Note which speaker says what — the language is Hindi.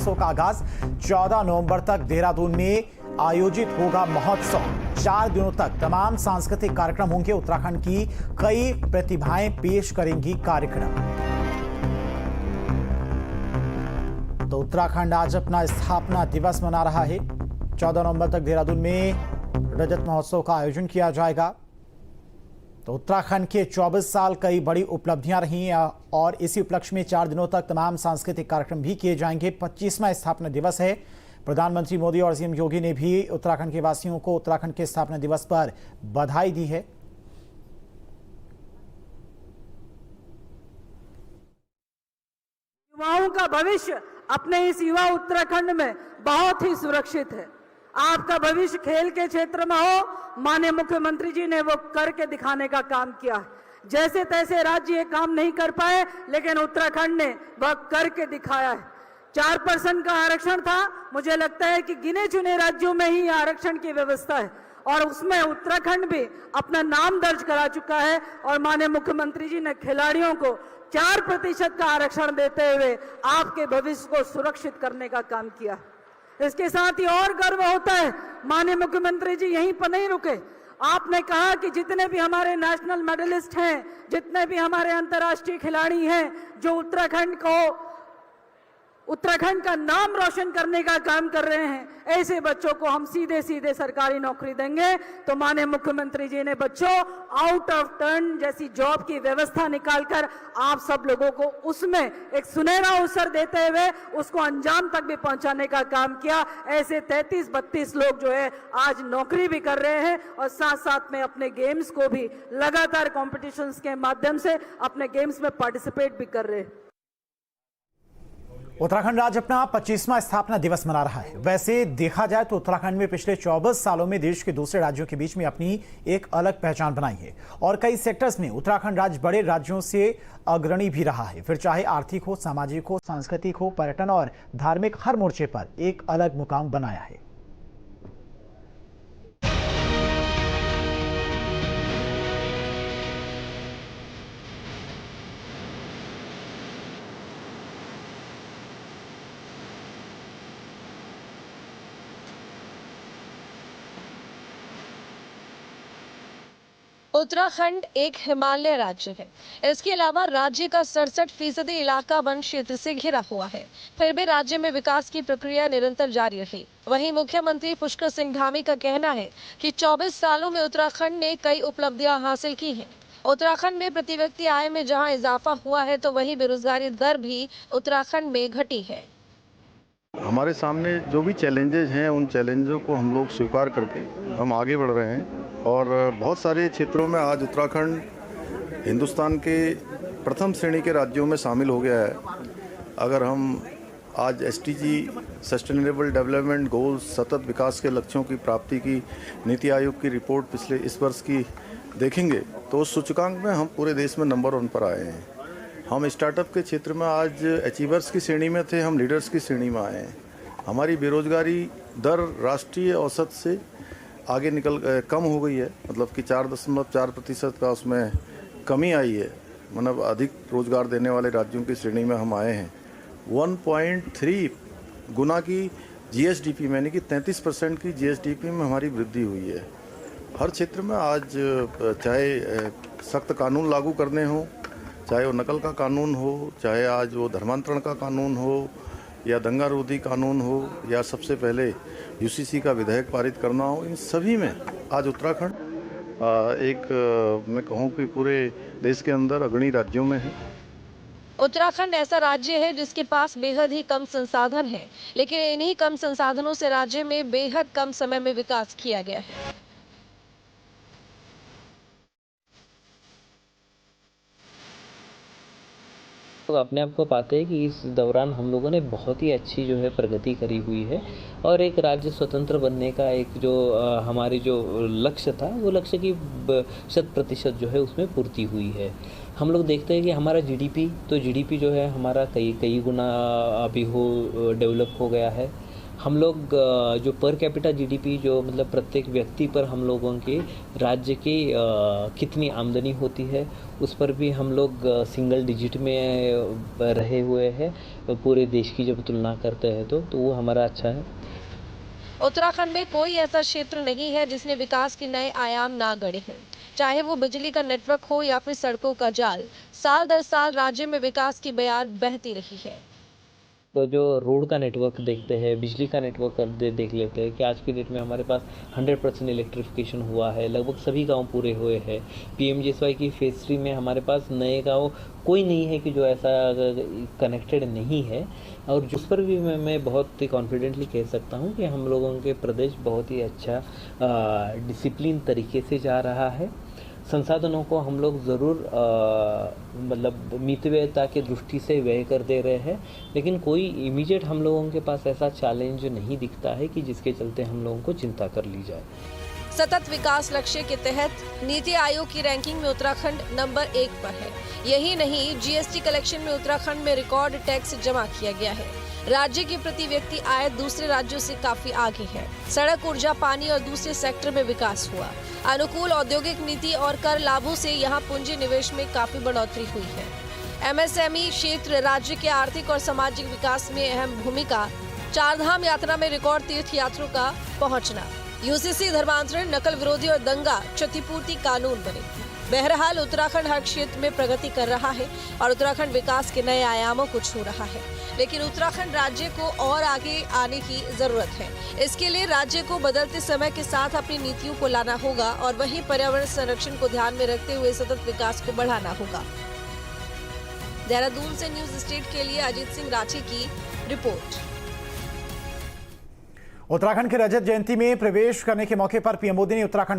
Speaker 1: का आगाज 14 नवंबर तक देहरादून में आयोजित होगा महोत्सव। 4 दिनों तक तमाम सांस्कृतिक कार्यक्रम होंगे। उत्तराखंड की कई प्रतिभाएं पेश करेंगी कार्यक्रम। तो उत्तराखंड आज अपना स्थापना दिवस मना रहा है। 14 नवंबर तक देहरादून में रजत महोत्सव का आयोजन किया जाएगा। तो उत्तराखंड के 24 साल कई बड़ी उपलब्धियां रही और इसी उपलक्ष्य में 4 दिनों तक तमाम सांस्कृतिक कार्यक्रम भी किए जाएंगे। 25वां स्थापना दिवस है। प्रधानमंत्री मोदी और सीएम योगी ने भी उत्तराखंड के वासियों को उत्तराखंड के स्थापना दिवस पर बधाई दी है।
Speaker 2: युवाओं का भविष्य अपने इस युवा उत्तराखंड में बहुत ही सुरक्षित है। आपका भविष्य खेल के क्षेत्र में हो, माननीय मुख्यमंत्री जी ने वो करके दिखाने का काम किया है। जैसे तैसे राज्य ये काम नहीं कर पाए, लेकिन उत्तराखंड ने वह करके दिखाया है। 4% का आरक्षण था, मुझे लगता है कि गिने चुने राज्यों में ही आरक्षण की व्यवस्था है और उसमें उत्तराखंड भी अपना नाम दर्ज करा चुका है। और माननीय मुख्यमंत्री जी ने खिलाड़ियों को 4% का आरक्षण देते हुए आपके भविष्य को सुरक्षित करने का काम किया। इसके साथ ही और गर्व होता है, माननीय मुख्यमंत्री जी यहीं पर नहीं रुके। आपने कहा कि जितने भी हमारे नेशनल मेडलिस्ट हैं, जितने भी हमारे अंतर्राष्ट्रीय खिलाड़ी हैं जो उत्तराखंड का नाम रोशन करने का काम कर रहे हैं, ऐसे बच्चों को हम सीधे सीधे सरकारी नौकरी देंगे। तो माननीय मुख्यमंत्री जी ने बच्चों आउट ऑफ टर्न जैसी जॉब की व्यवस्था निकालकर आप सब लोगों को उसमें एक सुनहरा अवसर देते हुए उसको अंजाम तक भी पहुंचाने का काम किया। ऐसे 33-32 लोग जो है आज नौकरी भी कर रहे हैं और साथ साथ में अपने गेम्स को भी लगातार कॉम्पिटिशन्स के माध्यम से अपने गेम्स में पार्टिसिपेट भी कर रहे हैं।
Speaker 1: उत्तराखंड आज अपना 25वां स्थापना दिवस मना रहा है। वैसे देखा जाए तो उत्तराखंड में पिछले 24 सालों में देश के दूसरे राज्यों के बीच में अपनी एक अलग पहचान बनाई है और कई सेक्टर्स में उत्तराखंड राज्य बड़े राज्यों से अग्रणी भी रहा है। फिर चाहे आर्थिक हो, सामाजिक हो, सांस्कृतिक हो, पर्यटन और धार्मिक, हर मोर्चे पर एक अलग मुकाम बनाया है।
Speaker 3: उत्तराखंड एक हिमालय राज्य है। इसके अलावा राज्य का 67% इलाका वन क्षेत्र से घिरा हुआ है। फिर भी राज्य में विकास की प्रक्रिया निरंतर जारी रही। वहीं मुख्यमंत्री पुष्कर सिंह धामी का कहना है कि 24 सालों में उत्तराखंड ने कई उपलब्धियां हासिल की हैं। उत्तराखंड में प्रति व्यक्ति आय में जहां इजाफा हुआ है, तो वहीं बेरोजगारी दर भी उत्तराखंड में घटी है।
Speaker 4: हमारे सामने जो भी चैलेंजेस हैं, उन चैलेंजों को हम लोग स्वीकार करके हम आगे बढ़ रहे हैं और बहुत सारे क्षेत्रों में आज उत्तराखंड हिंदुस्तान के प्रथम श्रेणी के राज्यों में शामिल हो गया है। अगर हम आज SDG सस्टेनेबल डेवलपमेंट गोल्स सतत विकास के लक्ष्यों की प्राप्ति की नीति आयोग की रिपोर्ट पिछले इस वर्ष की देखेंगे तो उस सूचकांक में हम पूरे देश में नंबर 1 पर आए हैं। हम स्टार्टअप के क्षेत्र में आज अचीवर्स की श्रेणी में थे, हम लीडर्स की श्रेणी में आए हैं। हमारी बेरोजगारी दर राष्ट्रीय औसत से आगे कम हो गई है, मतलब कि 4.4% का उसमें कमी आई है। मतलब अधिक रोजगार देने वाले राज्यों की श्रेणी में हम आए हैं। 1.3 गुना की GSDP में, यानी कि 33% की GSDP में हमारी वृद्धि हुई है। हर क्षेत्र में आज चाहे सख्त कानून लागू करने हो, चाहे वो नकल का कानून हो, चाहे आज वो धर्मांतरण का कानून हो या दंगा रोधी कानून हो या सबसे पहले UCC का विधेयक पारित करना हो, इन सभी में आज उत्तराखंड मैं कहूँ कि पूरे देश के अंदर अग्रणी राज्यों में है।
Speaker 3: उत्तराखंड ऐसा राज्य है जिसके पास बेहद ही कम संसाधन है, लेकिन इन्हीं कम संसाधनों से राज्य में बेहद कम समय में विकास किया गया है।
Speaker 5: तो अपने आप को पाते हैं कि इस दौरान हम लोगों ने बहुत ही अच्छी जो है प्रगति करी हुई है और एक राज्य स्वतंत्र बनने का एक जो हमारी जो लक्ष्य था, वो लक्ष्य की 100% जो है उसमें पूर्ति हुई है। हम लोग देखते हैं कि हमारा GDP जो है हमारा कई गुना अभी डेवलप हो गया है। हम लोग जो पर कैपिटा जीडीपी जो मतलब प्रत्येक व्यक्ति पर हम लोगों के राज्य की कितनी आमदनी होती है उस पर भी हम लोग सिंगल डिजिट में रहे हुए हैं पूरे देश की जब तुलना करते हैं तो वो हमारा अच्छा है।
Speaker 3: उत्तराखंड में कोई ऐसा क्षेत्र नहीं है जिसने विकास के नए आयाम ना गढ़े हैं। चाहे वो बिजली का नेटवर्क हो या फिर सड़कों का जाल, साल दर साल राज्य में विकास की बयार बहती रही है।
Speaker 5: तो जो रोड का नेटवर्क देखते हैं, बिजली का नेटवर्क देख लेते हैं कि आज की डेट में हमारे पास 100% इलेक्ट्रिफिकेशन हुआ है, लगभग सभी गांव पूरे हुए हैं। पीएमजीएसवाई की फेज 3 में हमारे पास नए गांव कोई नहीं है कि जो ऐसा कनेक्टेड नहीं है और जिस पर भी मैं बहुत ही कॉन्फिडेंटली कह सकता हूं कि हम लोगों के प्रदेश बहुत ही अच्छा डिसिप्लिन तरीके से जा रहा है। संसाधनों को हम लोग ज़रूर मतलब मितव्ययता की दृष्टि से व्यय कर दे रहे हैं, लेकिन कोई इमीडिएट हम लोगों के पास ऐसा चैलेंज नहीं दिखता है कि जिसके चलते हम लोगों को चिंता कर ली जाए।
Speaker 3: सतत विकास लक्ष्य के तहत नीति आयोग की रैंकिंग में उत्तराखंड नंबर 1 पर है। यही नहीं, जीएसटी कलेक्शन में उत्तराखंड में रिकॉर्ड टैक्स जमा किया गया है। राज्य की प्रति व्यक्ति आय दूसरे राज्यों से काफी आगे है। सड़क, ऊर्जा, पानी और दूसरे सेक्टर में विकास हुआ। अनुकूल औद्योगिक नीति और कर लाभों से यहाँ पूंजी निवेश में काफी बढ़ोतरी हुई है। एमएसएमई क्षेत्र राज्य के आर्थिक और सामाजिक विकास में अहम भूमिका। चारधाम यात्रा में रिकॉर्ड तीर्थ यात्रियों का पहुंचना। यूसीसी धर्मांतरण, नकल विरोधी और दंगा क्षतिपूर्ति कानून बने। बहरहाल उत्तराखंड हर क्षेत्र में प्रगति कर रहा है और उत्तराखंड विकास के नए आयामों को छू रहा है। लेकिन उत्तराखंड राज्य को और आगे आने की जरूरत है। इसके लिए राज्य को बदलते समय के साथ अपनी नीतियों को लाना होगा और वहीं पर्यावरण संरक्षण को ध्यान में रखते हुए सतत विकास को बढ़ाना होगा। देहरादून से न्यूज स्टेट के लिए अजीत सिंह राठी की रिपोर्ट।
Speaker 1: उत्तराखंड की रजत जयंती में प्रवेश करने के मौके पर पीएम मोदी ने उत्तराखंड